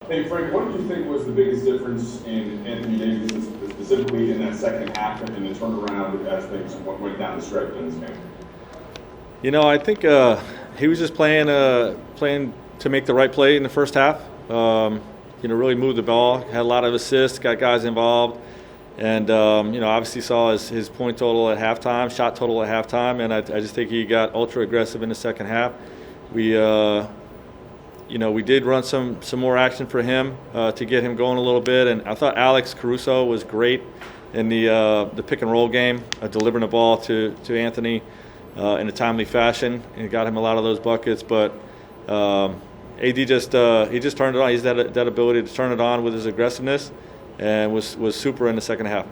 Hey, Frank, what did you think was the biggest difference in Anthony Davis, specifically in that second half and the turnaround as things went down the stretch in this game? I think he was just playing to make the right play in the first half. Really moved the ball, had a lot of assists, got guys involved, and obviously saw his point total at halftime, shot total at halftime, and I just think he got ultra aggressive in the second half. We did run some more action for him to get him going a little bit, and I thought Alex Caruso was great in the pick and roll game, delivering the ball to Anthony in a timely fashion, and got him a lot of those buckets. But AD he just turned it on. He's that ability to turn it on with his aggressiveness, and was super in the second half.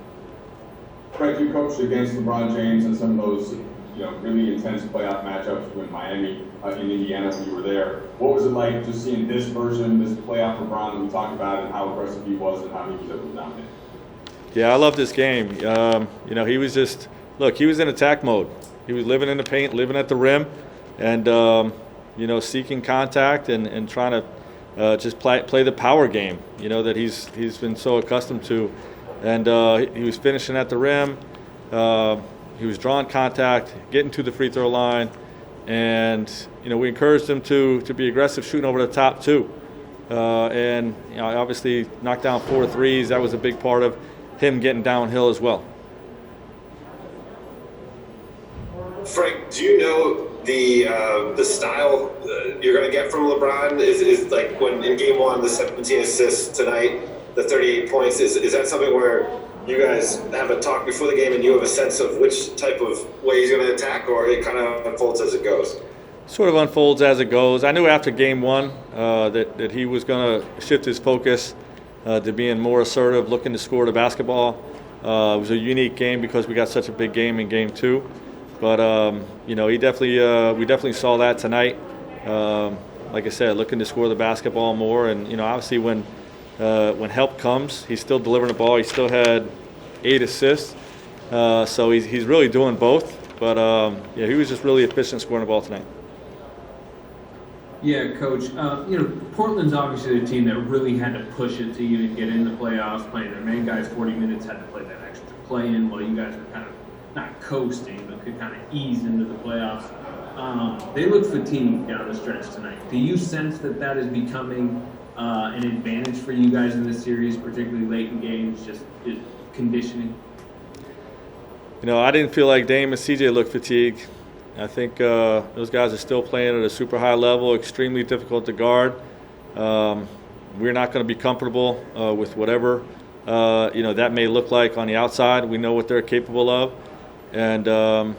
Frank, you coached against LeBron James in some of those really intense playoff matchups with Miami in Indiana when you were there. What was it like just seeing this version, this playoff LeBron that we talked about, and how aggressive he was and how he was able to dominate? Yeah, I love this game. He was he was in attack mode. He was living in the paint, living at the rim, and seeking contact and trying to just play the power game. That he's been so accustomed to, and he was finishing at the rim. He was drawing contact, getting to the free throw line, and we encouraged him to be aggressive, shooting over the top too. And obviously knocked down 4 threes. That was a big part of him getting downhill as well. Frank, do you know the style you're going to get from LeBron? Is like when in Game 1, the 17 assists tonight, the 38 points. Is that something where you guys have a talk before the game and you have a sense of which type of way he's going to attack, or it kind of unfolds as it goes? Sort of unfolds as it goes. I knew after Game 1 that he was going to shift his focus to being more assertive, looking to score the basketball. It was a unique game because we got such a big game in Game 2. But we definitely saw that tonight. Like I said, looking to score the basketball more, and obviously when help comes, he's still delivering the ball. He still had 8 assists, so he's really doing both. But he was just really efficient scoring the ball tonight. Yeah, Coach. Portland's obviously the team that really had to push it to even get in the playoffs, playing their main guys 40 minutes, had to play that extra play in while you guys were kind of not coasting, but could kind of ease into the playoffs. They look fatigued down the stretch tonight. Do you sense that is becoming an advantage for you guys in this series, particularly late in games, just conditioning? I didn't feel like Dame and CJ looked fatigued. I think those guys are still playing at a super high level, extremely difficult to guard. We're not going to be comfortable with whatever that may look like on the outside. We know what they're capable of. And,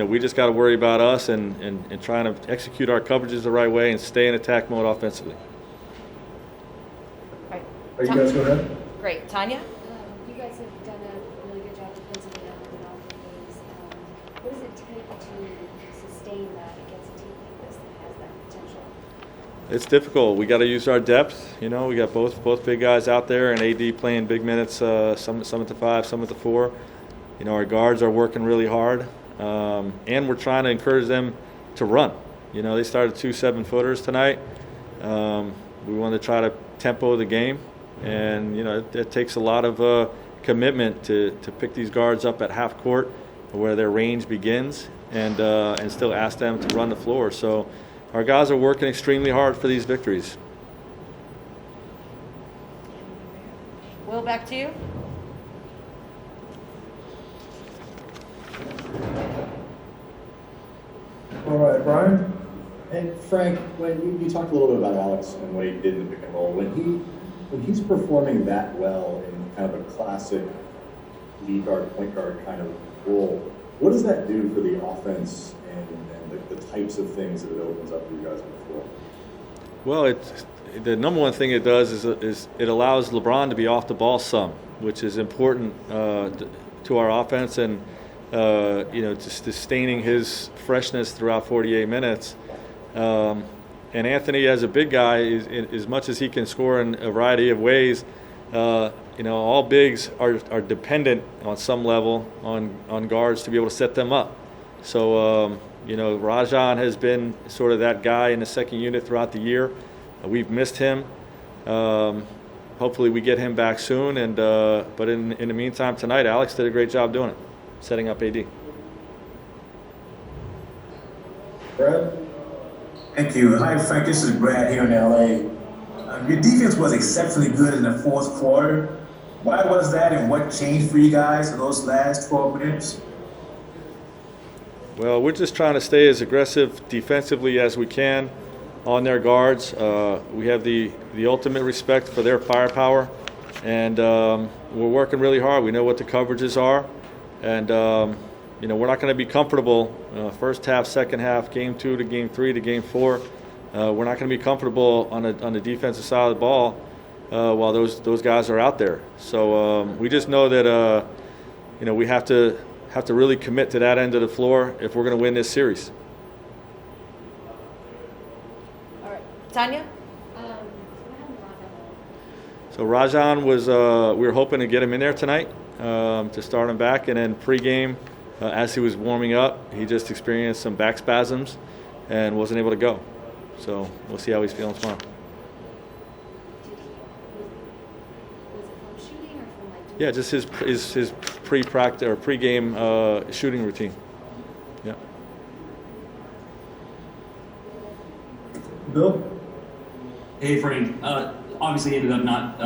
we just got to worry about us and trying to execute our coverages the right way and stay in attack mode offensively. Right. Are you guys go ahead? Great. Tanya? You guys have done a really good job defensively in all the games. What does it take to sustain that against a team like this that has that potential? It's difficult. We got to use our depth. We got both big guys out there, and AD playing big minutes, some at the 5, some at the 4. Our guards are working really hard, and we're trying to encourage them to run. They started 2 7-footers tonight. We want to try to tempo the game, and it takes a lot of commitment to pick these guards up at half court, where their range begins, and still ask them to run the floor. So our guys are working extremely hard for these victories. Will, back to you. All right, Brian. And Frank, when you talked a little bit about Alex and what he did in the pick and roll, when he's performing that well in kind of a classic lead guard, point guard kind of role, what does that do for the offense and the types of things that it opens up for you guys on the floor? Well, the number one thing it does is it allows LeBron to be off the ball some, which is important to our offense, and just sustaining his freshness throughout 48 minutes. And Anthony, as a big guy, as much as he can score in a variety of ways, all bigs are dependent on some level on guards to be able to set them up. So, Rajon has been sort of that guy in the second unit throughout the year. We've missed him. Hopefully we get him back soon. And but in the meantime, tonight, Alex did a great job doing it, setting up AD. Brad? Thank you. Hi, Frank. This is Brad here in LA. Your defense was exceptionally good in the fourth quarter. Why was that, and what changed for you guys in those last 12 minutes? Well, we're just trying to stay as aggressive defensively as we can on their guards. We have the ultimate respect for their firepower, and we're working really hard. We know what the coverages are, and we're not going to be comfortable first half, second half, game 2 to game 3 to game 4. We're not going to be comfortable on the defensive side of the ball while those guys are out there. So we just know that we have to really commit to that end of the floor if we're going to win this series. All right. Tanya? What happened to Raja? So Rajan was we were hoping to get him in there tonight to start him back, and then pregame as he was warming up, he just experienced some back spasms and wasn't able to go. So we'll see how he's feeling tomorrow. Was it from shooting or from like? Yeah, just his pre-practice or pregame shooting routine. Yeah. Bill? Hey, Frank. Obviously ended up not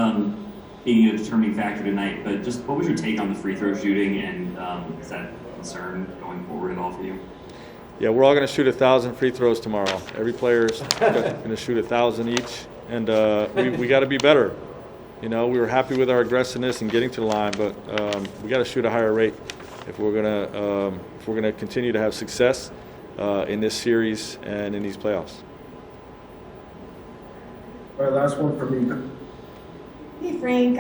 being a determining factor tonight, but just what was your take on the free throw shooting, and is that a concern going forward at all for you? Yeah, we're all going to shoot 1,000 free throws tomorrow. Every player's going to shoot 1,000 each, and we got to be better. We were happy with our aggressiveness and getting to the line, but we got to shoot a higher rate if we're going to continue to have success in this series and in these playoffs. All right, last one for me. Hey Frank,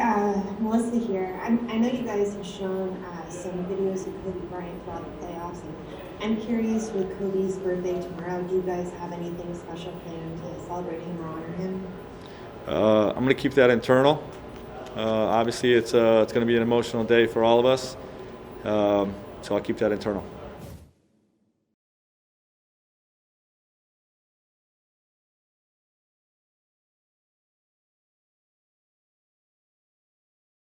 Melissa here. I know you guys have shown some videos of Kobe Bryant throughout the playoffs, and I'm curious, with Kobe's birthday tomorrow, do you guys have anything special planned to celebrate him or honor him? I'm going to keep that internal. Obviously, it's going to be an emotional day for all of us, so I'll keep that internal.